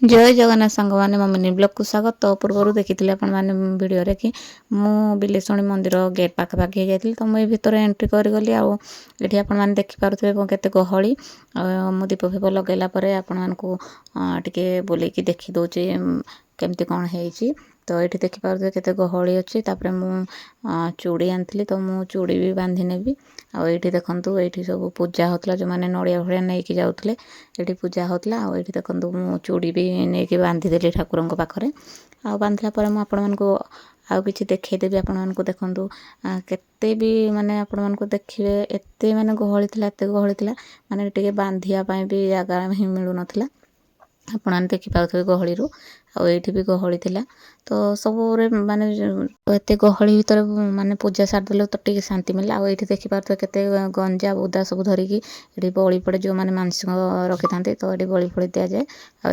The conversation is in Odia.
ଜୟ ଜଗନ୍ନାଥ ସାଙ୍ଗମାନେ ମୋ ମିନି ବ୍ଲଗକୁ ସ୍ୱାଗତ। ତ ପୂର୍ବରୁ ଦେଖିଥିଲେ ଆପଣମାନେ ଭିଡ଼ିଓରେ କି ମୁଁ ବିଲେଇଶୁଣୀ ମନ୍ଦିର ଗେଟ୍ ପାଖାପାଖି ଯାଇଥିଲି। ତ ମୁଁ ଏ ଭିତରେ ଏଣ୍ଟ୍ରି କରିଗଲି। ଆଉ ଏଠି ଆପଣମାନେ ଦେଖିପାରୁଥିବେ କେତେ ଗହଳି। ମୁଁ ଦୀପ ଫିପ ଲଗାଇଲା ପରେ ଆପଣମାନଙ୍କୁ ଟିକେ ବୁଲେଇକି ଦେଖି ଦେଉଛି କେମିତି କ'ଣ ହେଇଛି। ତ ଏଠି ଦେଖିପାରୁଥିବେ କେତେ ଗହଳି ଅଛି। ତାପରେ ମୁଁ ଚୁଡ଼ି ଆଣିଥିଲି, ତ ମୁଁ ଚୁଡ଼ି ବି ବାନ୍ଧି ନେବି। ଆଉ ଏଇଠି ଦେଖନ୍ତୁ, ଏଇଠି ସବୁ ପୂଜା ହେଉଥିଲା, ଯେଉଁମାନେ ନଡ଼ିଆ ଫଡ଼ିଆ ନେଇକି ଯାଉଥିଲେ ଏଠି ପୂଜା ହେଉଥିଲା। ଆଉ ଏଇଠି ଦେଖନ୍ତୁ ମୁଁ ଚୁଡ଼ି ବି ନେଇକି ବାନ୍ଧିଦେଲି ଠାକୁରଙ୍କ ପାଖରେ। ଆଉ ବାନ୍ଧିଲା ପରେ ମୁଁ ଆପଣମାନଙ୍କୁ ଆଉ କିଛି ଦେଖେଇଦେବି। ଆପଣମାନଙ୍କୁ ଦେଖନ୍ତୁ କେତେ ବି ମାନେ ଆପଣମାନଙ୍କୁ ଦେଖିବେ ଏତେ ମାନେ ଗହଳି ଥିଲା, ଏତେ ଗହଳି ଥିଲା, ମାନେ ଟିକେ ବାନ୍ଧିବା ପାଇଁ ବି ଜାଗା ହିଁ ମିଳୁନଥିଲା। ଆପଣମାନେ ଦେଖିପାରୁଥିବେ ଗହଳିରୁ। ଆଉ ଏଇଠି ବି ଗହଳି ଥିଲା। ତ ସବୁରେ ମାନେ ଏତେ ଗହଳି ଭିତରେ ମାନେ ପୂଜା ସାରିଦେଲେ ତ ଟିକେ ଶାନ୍ତି ମିଳିଲା। ଆଉ ଏଇଠି ଦେଖିପାରୁଥିବେ କେତେ ଗଞ୍ଜା ବୁଦା ସବୁ ଧରିକି ଏଠି ବଳି ପଡ଼େ, ଯେଉଁମାନେ ମାନସିକ ରଖିଥାନ୍ତି ତ ଏଠି ବଳି ଫଳି ଦିଆଯାଏ। ଆଉ